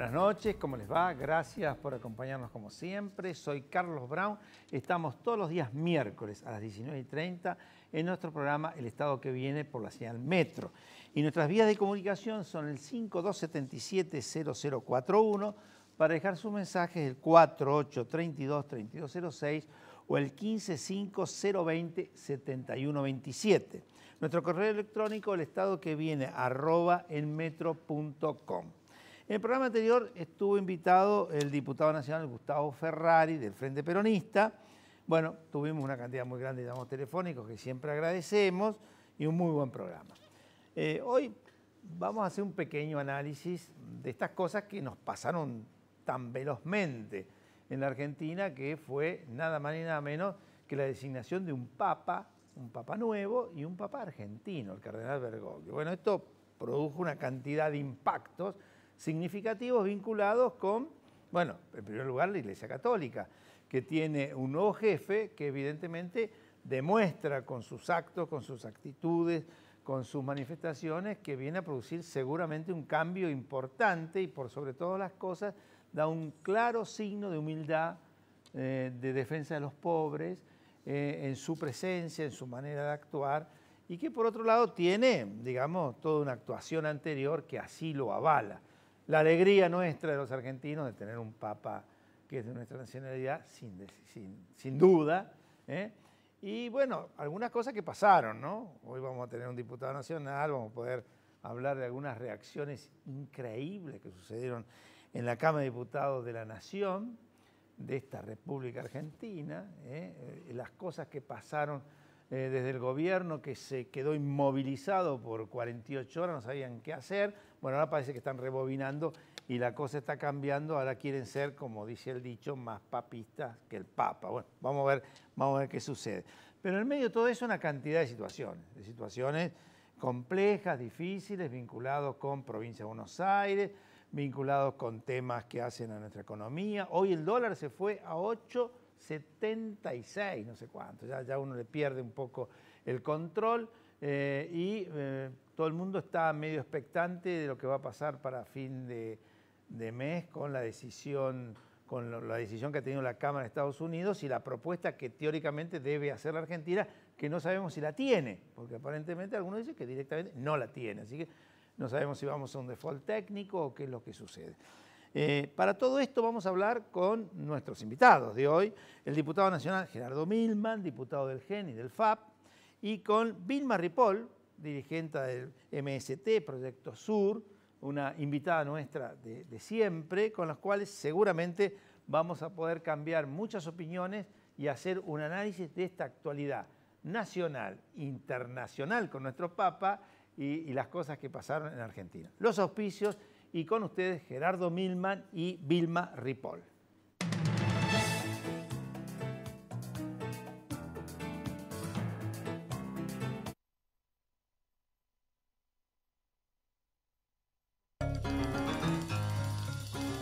Buenas noches, ¿cómo les va? Gracias por acompañarnos como siempre. Soy Carlos Brown. Estamos todos los días miércoles a las 19:30 en nuestro programa El Estado que Viene por la señal Metro. Y nuestras vías de comunicación son el 5277-0041 para dejar sus mensajes, el 4832-3206 o el 155020-7127. Nuestro correo electrónico, el estado que viene, @enmetro.com. En el programa anterior estuvo invitado el diputado nacional Gustavo Ferrari del Frente Peronista. Bueno, tuvimos una cantidad muy grande de llamados telefónicos que siempre agradecemos y un muy buen programa. Hoy vamos a hacer un pequeño análisis de estas cosas que nos pasaron tan velozmente en la Argentina, que fue nada más ni nada menos que la designación de un papa nuevo y un papa argentino, el cardenal Bergoglio. Bueno, esto produjo una cantidad de impactos significativos vinculados con, bueno, en primer lugar la Iglesia Católica, que tiene un nuevo jefe que evidentemente demuestra con sus actos, con sus actitudes, con sus manifestaciones, que viene a producir seguramente un cambio importante y por sobre todas las cosas da un claro signo de humildad, de defensa de los pobres, en su presencia, en su manera de actuar, y que por otro lado tiene, digamos, toda una actuación anterior que así lo avala. La alegría nuestra de los argentinos de tener un papa que es de nuestra nacionalidad, sin duda. Y bueno, algunas cosas que pasaron, ¿no? Hoy vamos a tener un diputado nacional, vamos a poder hablar de algunas reacciones increíbles que sucedieron en la Cámara de Diputados de la Nación, de esta República Argentina, las cosas que pasaron desde el gobierno, que se quedó inmovilizado por 48 horas, no sabían qué hacer. Bueno, ahora parece que están rebobinando y la cosa está cambiando. Ahora quieren ser, como dice el dicho, más papistas que el Papa. Bueno, vamos a ver qué sucede. Pero en medio de todo eso una cantidad de situaciones complejas, difíciles, vinculados con Provincia de Buenos Aires, vinculados con temas que hacen a nuestra economía. Hoy el dólar se fue a 8,76, no sé cuánto, ya uno le pierde un poco el control y todo el mundo está medio expectante de lo que va a pasar para fin de mes con la decisión que ha tenido la Cámara de Estados Unidos y la propuesta que teóricamente debe hacer la Argentina, que no sabemos si la tiene, porque aparentemente algunos dicen que directamente no la tiene, así que no sabemos si vamos a un default técnico o qué es lo que sucede. Para todo esto vamos a hablar con nuestros invitados de hoy, el diputado nacional Gerardo Milman, diputado del GEN y del FAP, y con Vilma Ripoll, dirigente del MST, Proyecto Sur, una invitada nuestra de siempre, con las cuales seguramente vamos a poder cambiar muchas opiniones y hacer un análisis de esta actualidad nacional, internacional con nuestro Papa y las cosas que pasaron en Argentina. Los auspicios y con ustedes Gerardo Milman y Vilma Ripoll.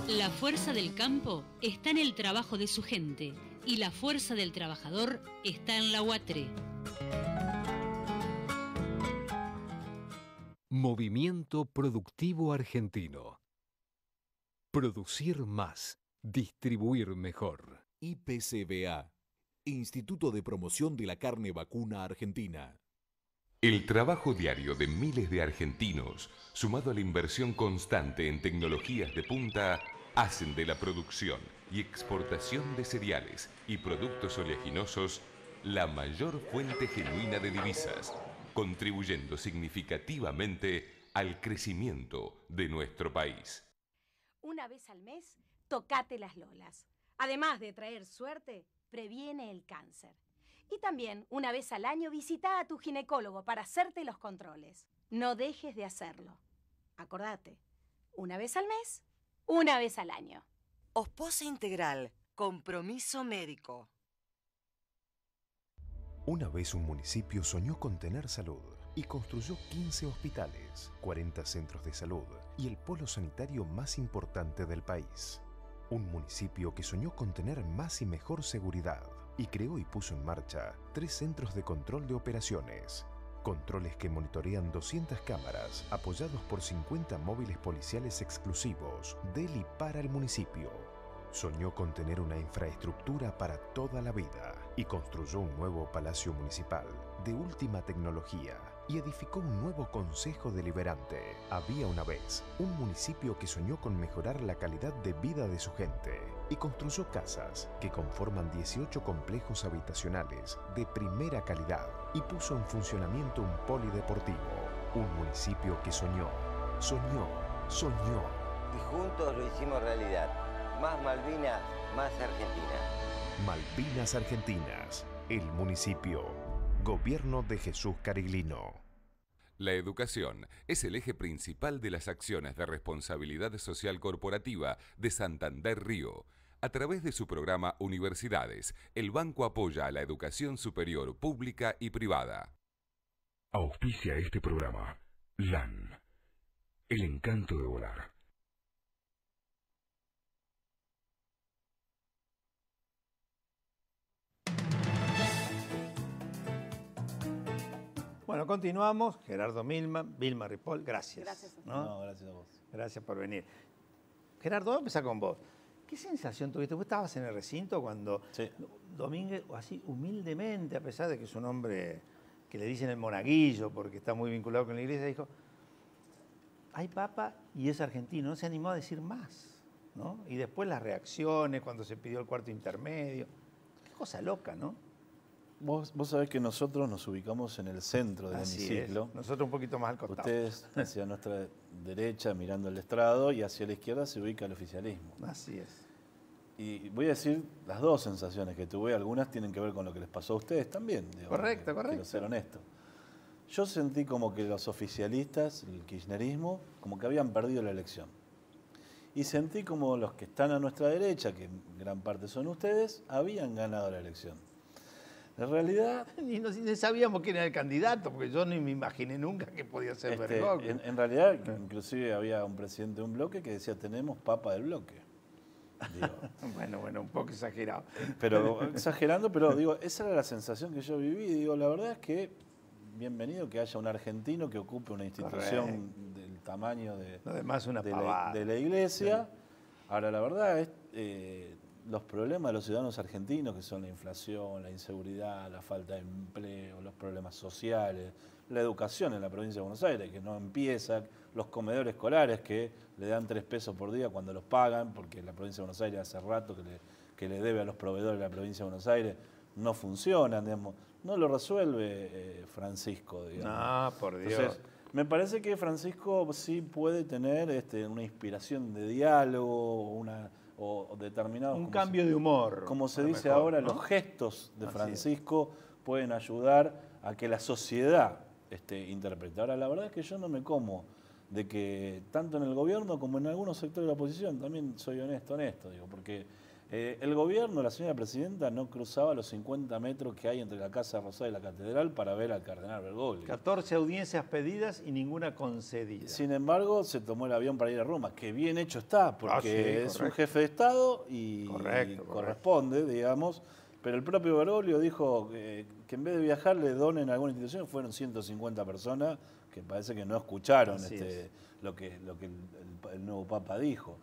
La fuerza del campo está en el trabajo de su gente y la fuerza del trabajador está en la UATRE. Movimiento Productivo Argentino. Producir más, distribuir mejor. IPCBA, Instituto de Promoción de la Carne Vacuna Argentina. El trabajo diario de miles de argentinos, sumado a la inversión constante en tecnologías de punta, hacen de la producción y exportación de cereales y productos oleaginosos la mayor fuente genuina de divisas, contribuyendo significativamente al crecimiento de nuestro país. Una vez al mes, tocate las lolas. Además de traer suerte, previene el cáncer. Y también, una vez al año, visita a tu ginecólogo para hacerte los controles. No dejes de hacerlo. Acordate, una vez al mes, una vez al año. Ospose Integral, compromiso médico. Una vez un municipio soñó con tener salud y construyó 15 hospitales, 40 centros de salud y el polo sanitario más importante del país. Un municipio que soñó con tener más y mejor seguridad y creó y puso en marcha 3 centros de control de operaciones, Controles que monitorean 200 cámaras, apoyados por 50 móviles policiales exclusivos del y para el municipio. Soñó con tener una infraestructura para toda la vida y construyó un nuevo palacio municipal de última tecnología y edificó un nuevo consejo deliberante. Había una vez un municipio que soñó con mejorar la calidad de vida de su gente y construyó casas que conforman 18 complejos habitacionales de primera calidad y puso en funcionamiento un polideportivo. Un municipio que soñó, soñó. Y juntos lo hicimos realidad. Más Malvinas, más Argentina. Malvinas Argentinas, el municipio. Gobierno de Jesús Cariglino. La educación es el eje principal de las acciones de responsabilidad social corporativa de Santander Río. A través de su programa Universidades, el banco apoya a la educación superior pública y privada. Auspicia este programa LAN, el encanto de volar. Bueno, continuamos. Gerardo Milman, Vilma Ripoll, gracias. Gracias. ¿No? Gracias a vos. Gracias por venir. Gerardo, vamos a empezar con vos. ¿Qué sensación tuviste? ¿Vos estabas en el recinto cuando Domínguez, así humildemente, a pesar de que es un hombre que le dicen el monaguillo porque está muy vinculado con la iglesia, dijo, hay papa y es argentino, no se animó a decir más, ¿no? Y después las reacciones cuando se pidió el cuarto intermedio. Qué cosa loca, ¿no? Vos sabés que nosotros nos ubicamos en el centro del hemiciclo. Es. Nosotros un poquito más al costado. Ustedes hacia nuestra derecha mirando el estrado y hacia la izquierda se ubica el oficialismo. Así es. Y voy a decir las dos sensaciones que tuve. Algunas tienen que ver con lo que les pasó a ustedes también. Digo, correcto. Quiero ser honesto. Yo sentí como que los oficialistas, el kirchnerismo, como que habían perdido la elección. Y sentí como los que están a nuestra derecha, que en gran parte son ustedes, habían ganado la elección. En realidad... Ni sabíamos quién era el candidato, porque yo ni me imaginé nunca que podía ser Bergoglio. En realidad, inclusive había un presidente de un bloque que decía, tenemos papa del bloque. Digo, bueno, un poco exagerado. Pero exagerando, pero digo, esa era la sensación que yo viví. Digo, la verdad es que bienvenido que haya un argentino que ocupe una institución del tamaño de la iglesia. Sí. Ahora, la verdad es... los problemas de los ciudadanos argentinos, que son la inflación, la inseguridad, la falta de empleo, los problemas sociales, la educación en la provincia de Buenos Aires, que no empieza, los comedores escolares que le dan 3 pesos por día cuando los pagan, porque la provincia de Buenos Aires hace rato que le debe a los proveedores de la provincia de Buenos Aires, no funcionan, digamos, no lo resuelve Francisco, digamos. Ah, por Dios. Entonces, me parece que Francisco sí puede tener una inspiración de diálogo, o determinados... Un cambio de humor. Como se dice ahora, ¿no? Los gestos de Francisco pueden ayudar a que la sociedad interprete. Ahora, la verdad es que yo no me como de que tanto en el gobierno como en algunos sectores de la oposición, también soy honesto, digo, porque el gobierno, la señora presidenta, no cruzaba los 50 metros que hay entre la Casa Rosada y la Catedral para ver al cardenal Bergoglio. 14 audiencias pedidas y ninguna concedida. Sin embargo, se tomó el avión para ir a Roma, que bien hecho está, porque es un jefe de Estado y corresponde, digamos. Pero el propio Bergoglio dijo que en vez de viajar le donen a alguna institución, fueron 150 personas que parece que no escucharon lo que el nuevo Papa dijo.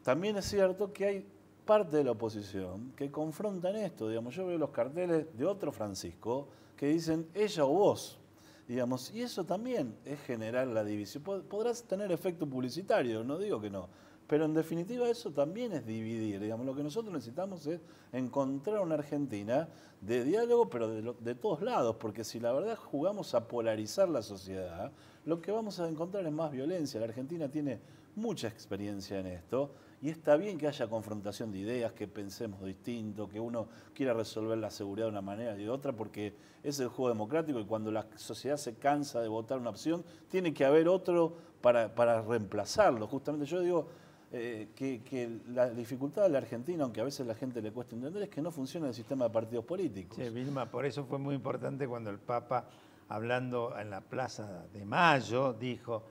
También es cierto que hay parte de la oposición que confrontan esto, digamos, yo veo los carteles de otro Francisco que dicen ella o vos, digamos, y eso también es generar la división. Podrás tener efecto publicitario, no digo que no, pero en definitiva eso también es dividir, digamos, lo que nosotros necesitamos es encontrar una Argentina de diálogo, pero de todos lados, porque si la verdad jugamos a polarizar la sociedad, lo que vamos a encontrar es más violencia. La Argentina tiene mucha experiencia en esto, y está bien que haya confrontación de ideas, que pensemos distinto, que uno quiera resolver la seguridad de una manera y de otra, porque es el juego democrático y cuando la sociedad se cansa de votar una opción, tiene que haber otro para reemplazarlo. Justamente yo digo que la dificultad de la Argentina, aunque a veces a la gente le cuesta entender, es que no funciona el sistema de partidos políticos. Sí, Vilma, por eso fue muy importante cuando el Papa, hablando en la Plaza de Mayo, dijo...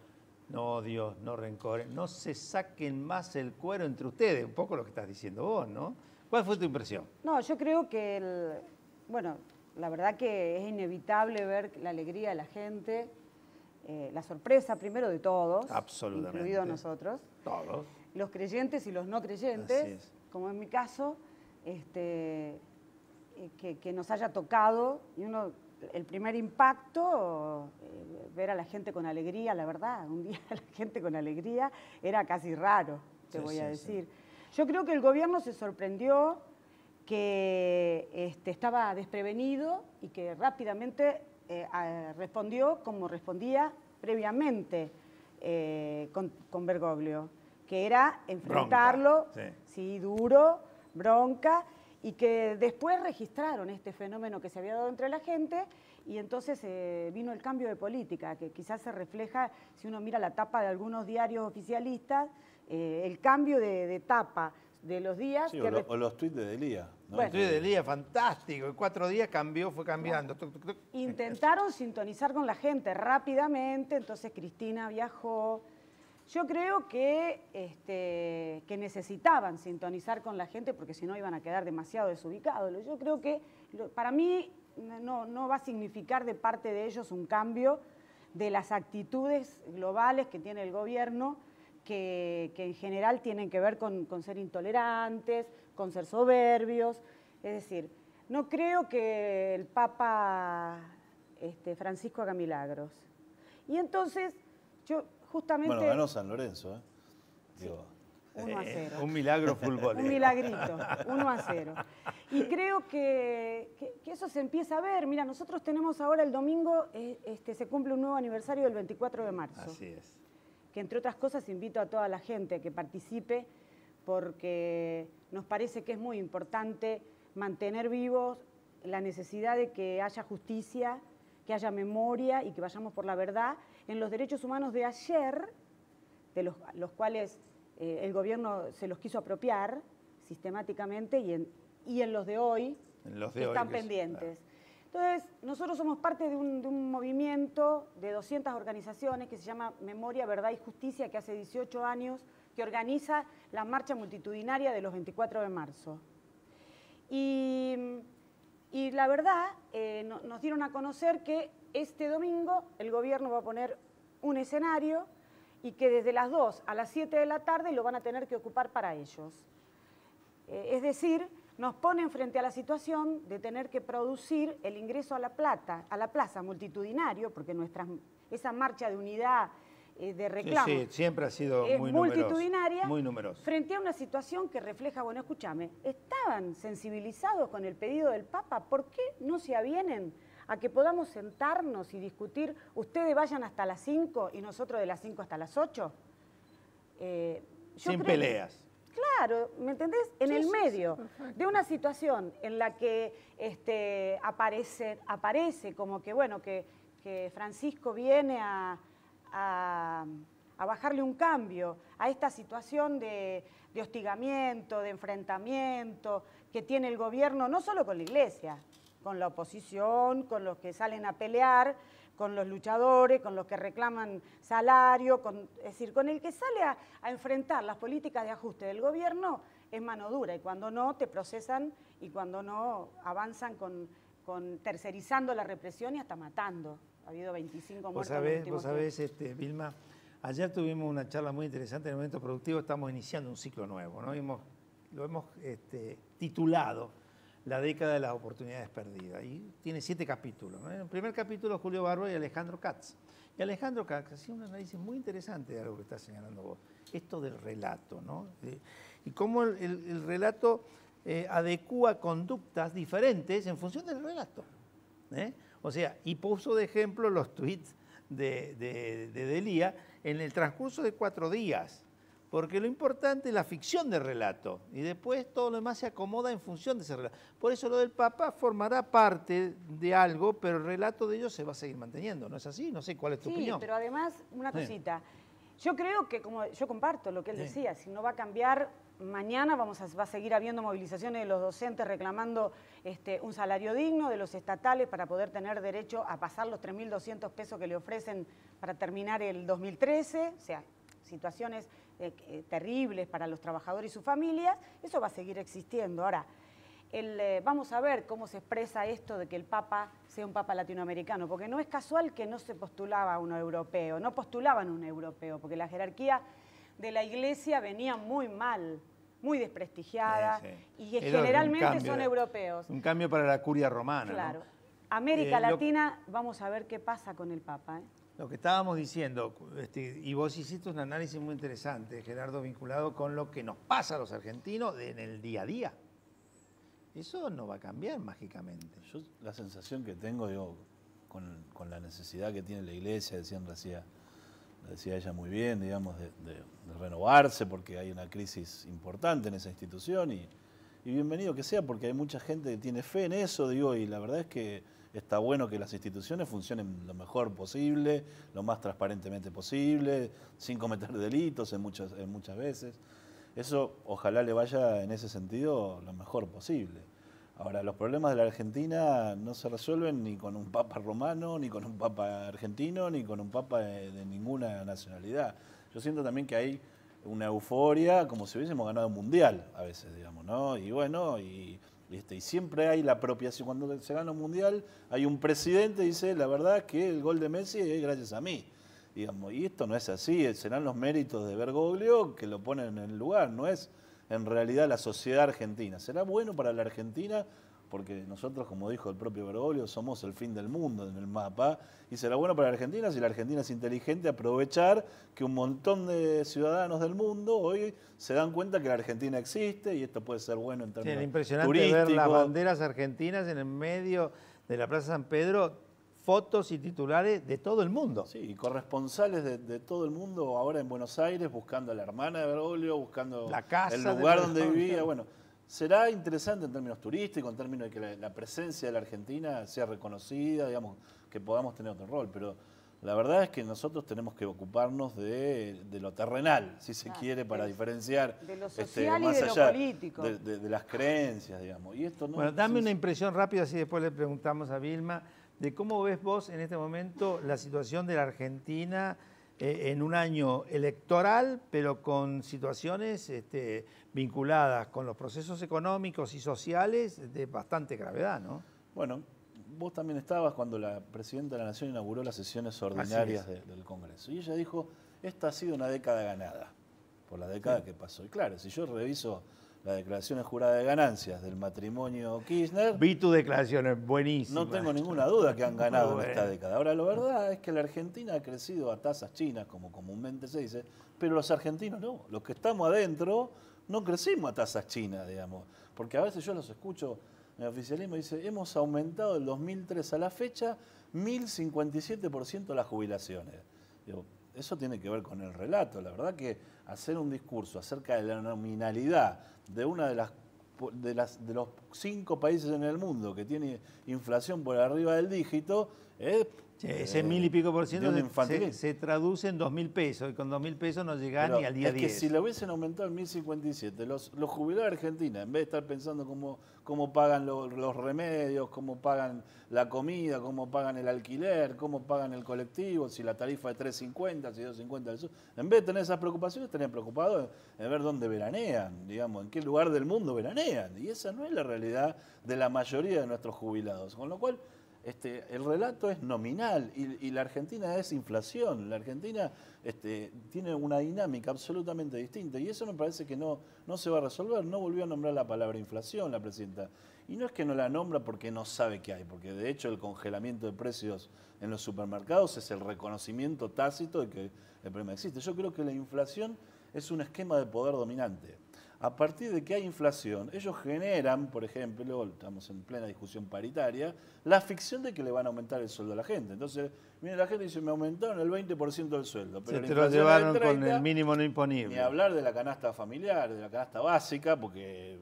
No odios, no rencores, no se saquen más el cuero entre ustedes, un poco lo que estás diciendo vos, ¿no? ¿Cuál fue tu impresión? No, yo creo que, la verdad que es inevitable ver la alegría de la gente, la sorpresa primero de todos, incluidos nosotros, todos, los creyentes y los no creyentes, como en mi caso, que nos haya tocado, y el primer impacto, ver a la gente con alegría, la verdad, un día la gente con alegría era casi raro, te voy a decir. Yo creo que el gobierno se sorprendió, que estaba desprevenido y que rápidamente respondió como respondía previamente con Bergoglio, que era enfrentarlo, duro, bronca, y que después registraron este fenómeno que se había dado entre la gente y entonces vino el cambio de política, que quizás se refleja, si uno mira la tapa de algunos diarios oficialistas, el cambio de tapa de los días... Sí, o los tuits de Delía. ¿no? Bueno, el tuit de Delía, fantástico. En 4 días fue cambiando. Intentaron sintonizar con la gente rápidamente, entonces Cristina viajó. Yo creo que necesitaban sintonizar con la gente porque si no iban a quedar demasiado desubicados. Yo creo que para mí no va a significar de parte de ellos un cambio de las actitudes globales que tiene el gobierno, que en general tienen que ver con ser intolerantes, con ser soberbios. Es decir, no creo que el Papa Francisco haga milagros. Y entonces, yo justamente... Bueno, ganó San Lorenzo, ¿eh? Digo, 1-0. Un milagro futbolero. Un milagrito, 1-0. Y creo que eso se empieza a ver. Mira, nosotros tenemos ahora el domingo, se cumple un nuevo aniversario del 24 de marzo. Así es. Que entre otras cosas invito a toda la gente a que participe porque nos parece que es muy importante mantener vivos la necesidad de que haya justicia, que haya memoria y que vayamos por la verdad en los derechos humanos de ayer, de los cuales el gobierno se los quiso apropiar sistemáticamente y en los de hoy, que están pendientes. Entonces, nosotros somos parte de un movimiento de 200 organizaciones que se llama Memoria, Verdad y Justicia, que hace 18 años que organiza la marcha multitudinaria de los 24 de marzo. Y la verdad, nos dieron a conocer que este domingo el gobierno va a poner un escenario y que desde las 2 a las 7 de la tarde lo van a tener que ocupar para ellos. Es decir, nos ponen frente a la situación de tener que producir el ingreso a la plaza multitudinario, porque esa marcha de unidad, de reclamo, sí, siempre ha sido muy multitudinaria, muy numerosa, frente a una situación que refleja, bueno, escúchame, estaban sensibilizados con el pedido del Papa, ¿por qué no se avienen a que podamos sentarnos y discutir? Ustedes vayan hasta las 5 y nosotros de las 5 hasta las 8. Sin peleas. Claro, ¿me entendés? En el medio de una situación en la que aparece como que, bueno, que Francisco viene a bajarle un cambio a esta situación de hostigamiento, de enfrentamiento que tiene el gobierno, no solo con la Iglesia, con la oposición, con los que salen a pelear, con los luchadores, con los que reclaman salario, es decir, con el que sale a enfrentar las políticas de ajuste del gobierno es mano dura, y cuando no te procesan y cuando no avanzan con tercerizando la represión y hasta matando. Ha habido 25 muertos. Vos sabés, Vilma, ayer tuvimos una charla muy interesante en el Momento Productivo, estamos iniciando un ciclo nuevo, ¿no? Lo hemos titulado La década de las oportunidades perdidas, y tiene 7 capítulos, ¿no? En el primer capítulo, Julio Barbo y Alejandro Katz. Y Alejandro Katz hacía un análisis muy interesante de algo que estás señalando vos, esto del relato, ¿no? Y cómo el relato adecúa conductas diferentes en función del relato. O sea, y puso de ejemplo los tweets de Delía en el transcurso de 4 días. Porque lo importante es la ficción del relato y después todo lo demás se acomoda en función de ese relato. Por eso lo del Papa formará parte de algo, pero el relato de ellos se va a seguir manteniendo, ¿no es así? No sé cuál es tu opinión. Sí, pero además, una cosita. Yo creo que, como yo comparto lo que él decía, si no va a cambiar, mañana va a seguir habiendo movilizaciones de los docentes reclamando un salario digno, de los estatales para poder tener derecho a pasar los 3.200 pesos que le ofrecen para terminar el 2013, o sea, situaciones terribles para los trabajadores y sus familias. Eso va a seguir existiendo. Ahora, vamos a ver cómo se expresa esto de que el Papa sea un Papa latinoamericano, porque no es casual que no se postulaba uno europeo, no postulaban un europeo, porque la jerarquía de la Iglesia venía muy mal, muy desprestigiada, y que generalmente son europeos. Un cambio para la curia romana. Claro. ¿No? América Latina, vamos a ver qué pasa con el Papa. Lo que estábamos diciendo, y vos hiciste un análisis muy interesante, Gerardo, vinculado con lo que nos pasa a los argentinos en el día a día. Eso no va a cambiar mágicamente. Yo la sensación que tengo, digo, con la necesidad que tiene la Iglesia, decía ella muy bien, digamos, de renovarse, porque hay una crisis importante en esa institución, y bienvenido que sea, porque hay mucha gente que tiene fe en eso, digo, y la verdad es que está bueno que las instituciones funcionen lo mejor posible, lo más transparentemente posible, sin cometer delitos en muchas veces. Eso ojalá le vaya en ese sentido lo mejor posible. Ahora, los problemas de la Argentina no se resuelven ni con un papa romano, ni con un papa argentino, ni con un papa de ninguna nacionalidad. Yo siento también que hay una euforia como si hubiésemos ganado un mundial a veces, digamos, ¿no? Y bueno, y siempre hay la apropiación. Cuando se gana un mundial hay un presidente que dice, la verdad es que el gol de Messi es gracias a mí. Digamos, y esto no es así, serán los méritos de Bergoglio que lo ponen en el lugar, no es en realidad la sociedad argentina. Será bueno para la Argentina porque nosotros, como dijo el propio Bergoglio, somos el fin del mundo en el mapa, y será bueno para la Argentina si la Argentina es inteligente aprovechar que un montón de ciudadanos del mundo hoy se dan cuenta que la Argentina existe, y esto puede ser bueno en términos impresionante turísticos. Ver las banderas argentinas en el medio de la Plaza San Pedro, fotos y titulares de todo el mundo. Sí, y corresponsales de todo el mundo ahora en Buenos Aires, buscando a la hermana de Bergoglio, buscando la casa, el lugar donde vivía. Bueno, será interesante en términos turísticos, en términos de que la presencia de la Argentina sea reconocida, digamos, que podamos tener otro rol, pero la verdad es que nosotros tenemos que ocuparnos de lo terrenal, si se quiere, para diferenciar de lo social más y de allá lo político. De las creencias, digamos. Y esto no, bueno, dame una impresión rápida, así después le preguntamos a Vilma, de cómo ves vos en este momento la situación de la Argentina en un año electoral, pero con situaciones vinculadas con los procesos económicos y sociales de bastante gravedad, ¿no? Bueno, vos también estabas cuando la Presidenta de la Nación inauguró las sesiones ordinarias del Congreso. Y ella dijo, esta ha sido una década ganada, por la década que pasó. Y claro, si yo reviso las declaraciones juradas de ganancias del matrimonio Kirchner... Vi tu declaración, es buenísima. No tengo ninguna duda que han ganado en esta década. Ahora, la verdad es que la Argentina ha crecido a tasas chinas, como comúnmente se dice, pero los argentinos no. Los que estamos adentro no crecimos a tasas chinas, digamos. Porque a veces yo los escucho en el oficialismo y dice, hemos aumentado del 2003 a la fecha 1057% las jubilaciones. Digo, eso tiene que ver con el relato. La verdad que hacer un discurso acerca de la nominalidad de una de los 5 países en el mundo que tiene inflación por arriba del dígito es... ese 1000 y pico por ciento se traduce en 2.000 pesos, y con 2.000 pesos no llega ni al día 10. Es que si lo hubiesen aumentado en 1057, los jubilados de Argentina, en vez de estar pensando cómo pagan los remedios, cómo pagan la comida, cómo pagan el alquiler, cómo pagan el colectivo, si la tarifa es 3.50, si 2.50, en vez de tener esas preocupaciones, estarían preocupados en ver dónde veranean, digamos, en qué lugar del mundo veranean. Y esa no es la realidad de la mayoría de nuestros jubilados. Con lo cual, el relato es nominal y la Argentina es inflación. La Argentina tiene una dinámica absolutamente distinta, y eso me parece que no se va a resolver. No volvió a nombrar la palabra inflación la presidenta. Y no es que no la nombra porque no sabe qué hay, porque de hecho el congelamiento de precios en los supermercados es el reconocimiento tácito de que el problema existe. Yo creo que la inflación es un esquema de poder dominante. A partir de que hay inflación, ellos generan, por ejemplo, estamos en plena discusión paritaria, la ficción de que le van a aumentar el sueldo a la gente. Entonces, viene la gente y dice, me aumentaron el 20% del sueldo. Pero se te lo llevaron con el mínimo no imponible. Ni hablar de la canasta familiar, de la canasta básica, porque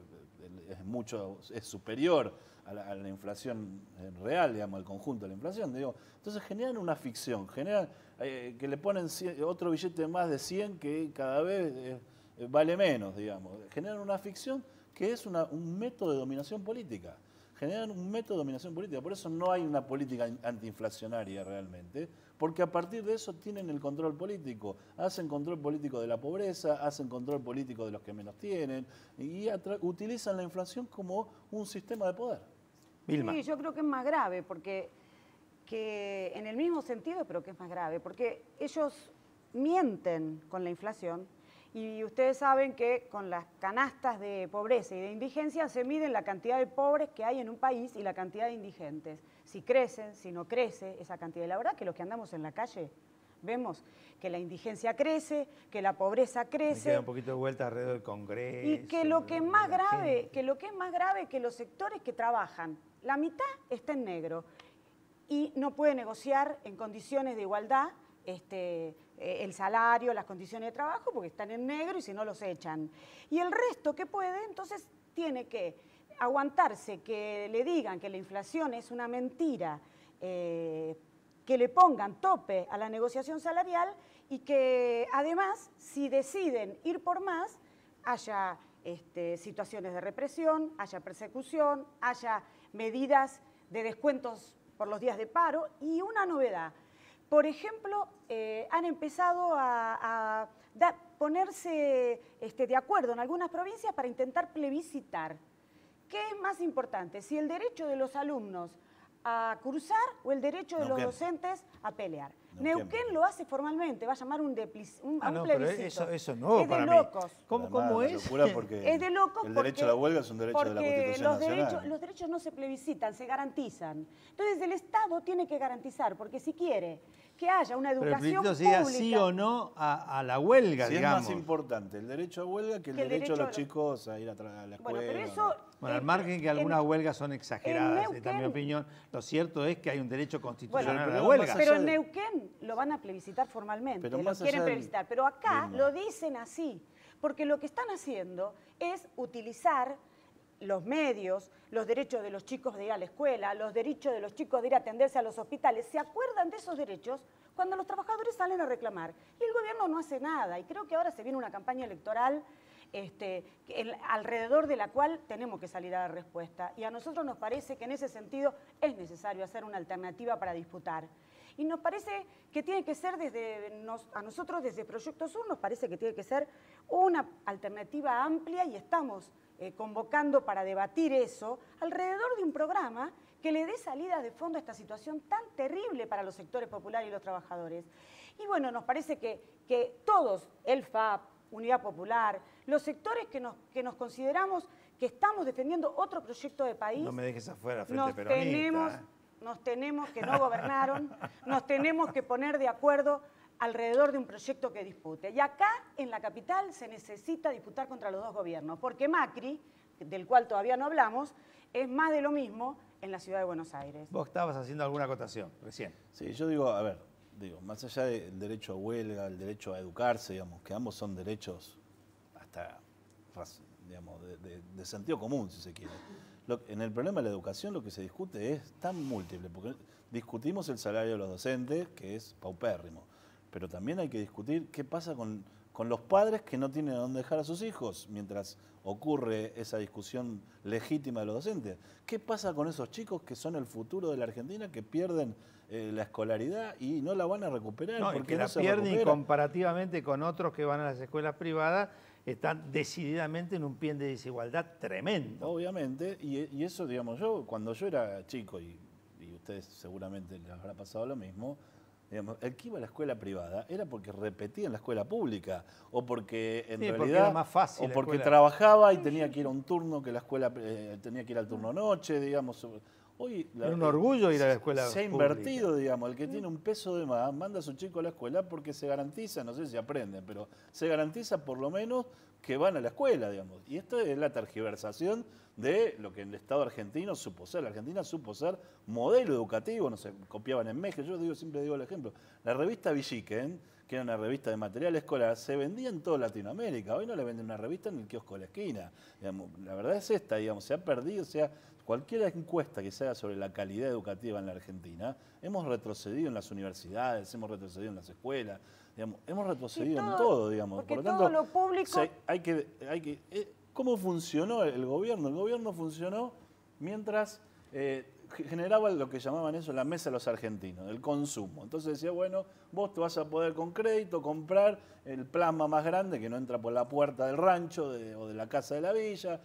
es superior a la inflación real, digamos, al conjunto de la inflación. Digo. Entonces generan una ficción, generan que le ponen otro billete más de 100 que cada vez... vale menos, digamos. Generan una ficción que es un método de dominación política. Generan un método de dominación política. Por eso no hay una política antiinflacionaria realmente, porque a partir de eso tienen el control político. Hacen control político de la pobreza, hacen control político de los que menos tienen y utilizan la inflación como un sistema de poder. Vilma. Sí, yo creo que es más grave, porque en el mismo sentido, pero que es más grave, porque ellos mienten con la inflación y ustedes saben que con las canastas de pobreza y de indigencia se miden la cantidad de pobres que hay en un país y la cantidad de indigentes. Si crecen, si no crece esa cantidad. Y la verdad que los que andamos en la calle vemos que la indigencia crece, que la pobreza crece. Me queda un poquito de vuelta alrededor del Congreso. Y que lo que es más grave, que los sectores que trabajan, la mitad está en negro y no puede negociar en condiciones de igualdad el salario, las condiciones de trabajo, porque están en negro y si no los echan. Y el resto que puede, entonces tiene que aguantarse que le digan que la inflación es una mentira, que le pongan tope a la negociación salarial y que además, si deciden ir por más, haya situaciones de represión, haya persecución, haya medidas de descuentos por los días de paro. Y una novedad, por ejemplo, han empezado a ponerse de acuerdo en algunas provincias para intentar plebiscitar. ¿Qué es más importante? Si el derecho de los alumnos a cursar o el derecho de los docentes a pelear. Neuquén lo hace formalmente, va a llamar un plebiscito. Pero eso no, es de para locos. mí. ¿Cómo es? Es de locos el derecho a la huelga es un derecho de la Constitución Nacional. Los derechos no se plebiscitan, se garantizan. Entonces el Estado tiene que garantizar, porque si quiere que haya una educación pública... Pero el plebiscito sí o no a la huelga, digamos. Es más importante el derecho a huelga que el derecho de los chicos a ir a la escuela. Bueno, pero eso... Bueno, al margen que algunas huelgas son exageradas, esta es mi opinión, lo cierto es que hay un derecho constitucional a la huelga. Pero en Neuquén lo van a plebiscitar formalmente, lo quieren plebiscitar. Pero acá lo dicen así, porque lo que están haciendo es utilizar los medios, los derechos de los chicos de ir a la escuela, los derechos de los chicos de ir a atenderse a los hospitales. ¿Se acuerdan de esos derechos cuando los trabajadores salen a reclamar? Y el gobierno no hace nada. Y creo que ahora se viene una campaña electoral alrededor de la cual tenemos que salir a dar respuesta. Y a nosotros nos parece que en ese sentido es necesario hacer una alternativa para disputar. Y nos parece que tiene que ser a nosotros desde Proyecto Sur nos parece que tiene que ser una alternativa amplia y estamos convocando para debatir eso alrededor de un programa que le dé salida de fondo a esta situación tan terrible para los sectores populares y los trabajadores. Y bueno, nos parece que todos, el FAP, Unidad Popular, los sectores que nos consideramos que estamos defendiendo otro proyecto de país. No me dejes afuera, Frente Peronista. Nos tenemos que no gobernaron, nos tenemos que poner de acuerdo alrededor de un proyecto que dispute. Y acá, en la capital, se necesita disputar contra los dos gobiernos, porque Macri, del cual todavía no hablamos, es más de lo mismo en la ciudad de Buenos Aires. Vos estabas haciendo alguna acotación recién. Sí, yo digo, a ver, más allá del derecho a huelga, el derecho a educarse, digamos, que ambos son derechos hasta, digamos, de sentido común, si se quiere. En el problema de la educación lo que se discute es tan múltiple, porque discutimos el salario de los docentes, que es paupérrimo, pero también hay que discutir qué pasa con los padres que no tienen a dónde dejar a sus hijos mientras ocurre esa discusión legítima de los docentes. ¿Qué pasa con esos chicos que son el futuro de la Argentina, que pierden la escolaridad y no la van a recuperar? No, porque la pierden y comparativamente con otros que van a las escuelas privadas están decididamente en un pie de desigualdad tremendo. Obviamente, y eso, digamos, cuando yo era chico, y ustedes seguramente les habrá pasado lo mismo, digamos, el que iba a la escuela privada era porque repetía en la escuela pública, o porque en realidad porque era más fácil o porque trabajaba y tenía que ir a un turno que la escuela tenía que ir al turno noche, digamos. Hoy era un orgullo ir a la escuela se ha invertido, digamos, el que tiene un peso de más manda a su chico a la escuela porque se garantiza, no sé si aprenden, pero se garantiza por lo menos que van a la escuela, digamos. Y esto es la tergiversación de lo que el Estado argentino supo ser. La Argentina supo ser modelo educativo, no se copiaban en México. Yo siempre digo el ejemplo. La revista Villiquen, que era una revista de material escolar, se vendía en toda Latinoamérica. Hoy no le venden una revista en el kiosco de la esquina. Digamos, la verdad es esta, digamos, se ha perdido, cualquier encuesta que se haga sobre la calidad educativa en la Argentina, hemos retrocedido en las universidades, hemos retrocedido en las escuelas, digamos, hemos retrocedido en todo, digamos. Por lo tanto, todo lo público... ¿Cómo funcionó el gobierno? El gobierno funcionó mientras generaba lo que llamaban eso la mesa de los argentinos, del consumo. Entonces decía, bueno, vos te vas a poder con crédito comprar el plasma más grande que no entra por la puerta del rancho o de la casa de la villa,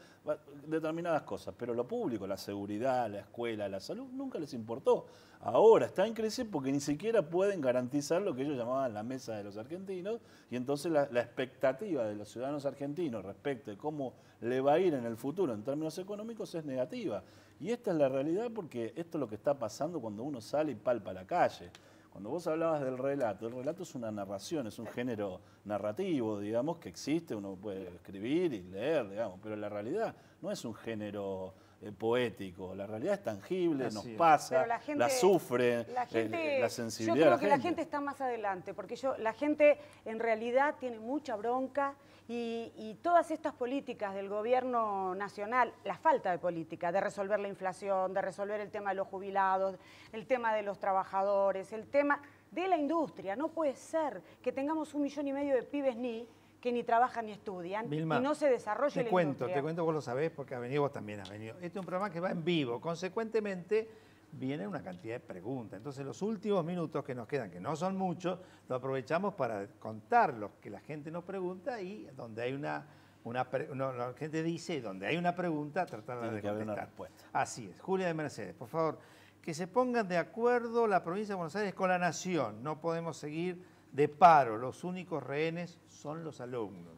determinadas cosas. Pero lo público, la seguridad, la escuela, la salud, nunca les importó. Ahora está en crisis porque ni siquiera pueden garantizar lo que ellos llamaban la mesa de los argentinos, y entonces la expectativa de los ciudadanos argentinos respecto de cómo le va a ir en el futuro en términos económicos es negativa. Y esta es la realidad, porque esto es lo que está pasando cuando uno sale y palpa la calle. Cuando vos hablabas del relato, el relato es una narración, es un género narrativo, digamos, que existe, uno puede escribir y leer, digamos, pero la realidad no es un género poético, la realidad es tangible, nos pasa, la sufre, la sensibilidad de la gente. Yo creo que la gente está más adelante, porque la gente en realidad tiene mucha bronca y todas estas políticas del gobierno nacional, la falta de política, de resolver la inflación, de resolver el tema de los jubilados, el tema de los trabajadores, el tema de la industria. No puede ser que tengamos 1,5 millones de pibes que ni trabajan ni estudian, Vilma, y no se desarrolle la industria. Te cuento, vos lo sabés porque has venido, vos también has venido. Este es un programa que va en vivo, consecuentemente viene una cantidad de preguntas. Entonces los últimos minutos que nos quedan, que no son muchos, lo aprovechamos para contar lo que la gente nos pregunta y donde hay la gente dice, donde hay una pregunta, tratar de contestar. Una respuesta. Así es. Julia de Mercedes, por favor, que se pongan de acuerdo la provincia de Buenos Aires con la nación. No podemos seguir de paro, los únicos rehenes son los alumnos.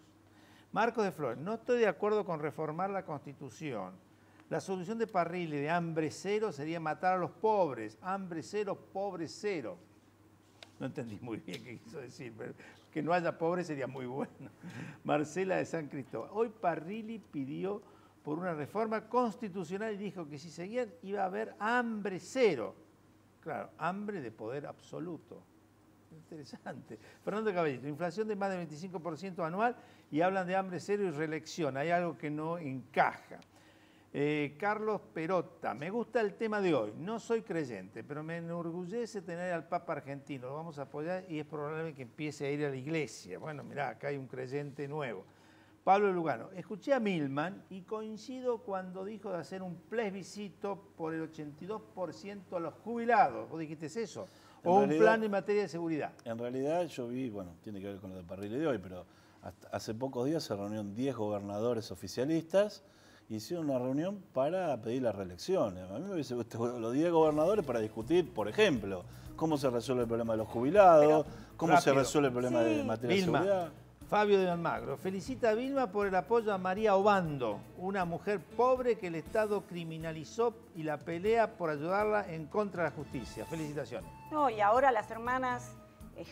Marcos de Flores, no estoy de acuerdo con reformar la Constitución. La solución de Parrilli de hambre cero sería matar a los pobres. Hambre cero, pobre cero. No entendí muy bien qué quiso decir, pero que no haya pobres sería muy bueno. Marcela de San Cristóbal. Hoy Parrilli pidió por una reforma constitucional y dijo que si seguían iba a haber hambre cero. Claro, hambre de poder absoluto. Interesante. Fernando Caballito, inflación de más del 25% anual y hablan de hambre cero y reelección. Hay algo que no encaja. Carlos Perota, me gusta el tema de hoy. No soy creyente, pero me enorgullece tener al Papa argentino. Lo vamos a apoyar y es probable que empiece a ir a la iglesia. Bueno, mirá, acá hay un creyente nuevo. Pablo Lugano, escuché a Milman y coincido cuando dijo de hacer un plebiscito por el 82% a los jubilados. ¿Vos dijiste eso? ¿O un plan en materia de seguridad? En realidad yo vi, bueno, tiene que ver con lo de Parrilli de hoy, pero hace pocos días se reunieron 10 gobernadores oficialistas y hicieron una reunión para pedir la reelección. A mí me hubiese gustado los 10 gobernadores para discutir, por ejemplo, cómo se resuelve el problema de los jubilados, cómo se resuelve el problema de materia de seguridad. Fabio de Almagro, felicita a Vilma por el apoyo a María Obando, una mujer pobre que el Estado criminalizó y la pelea por ayudarla en contra de la justicia. Felicitaciones. No, y ahora las hermanas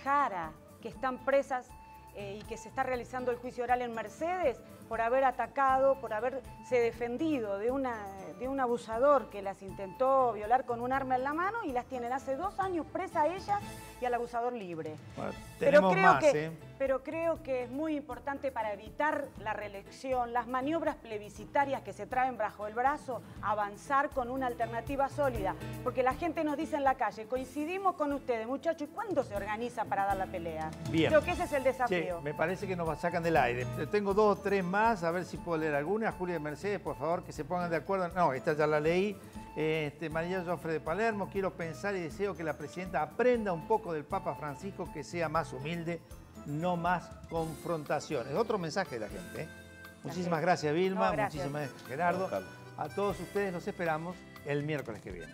Jara, que están presas y que se está realizando el juicio oral en Mercedes por haber atacado, por haberse defendido de un abusador que las intentó violar con un arma en la mano y las tienen hace 2 años presa a ellas y al abusador libre. Bueno, pero creo que es muy importante para evitar la reelección, las maniobras plebiscitarias que se traen bajo el brazo, avanzar con una alternativa sólida. Porque la gente nos dice en la calle, coincidimos con ustedes, muchachos, ¿y cuándo se organiza para dar la pelea? Bien. Creo que ese es el desafío. Sí, me parece que nos sacan del aire. Tengo 2 o 3 más, a ver si puedo leer alguna. Julia de Mercedes, por favor, que se pongan de acuerdo. No, esta ya la leí. María Joffre de Palermo, quiero pensar y deseo que la presidenta aprenda un poco del Papa Francisco, que sea más humilde, no más confrontaciones. Otro mensaje de la gente. Muchísimas gracias, Vilma. No, gracias. Muchísimas gracias, Gerardo. A todos ustedes los esperamos el miércoles que viene.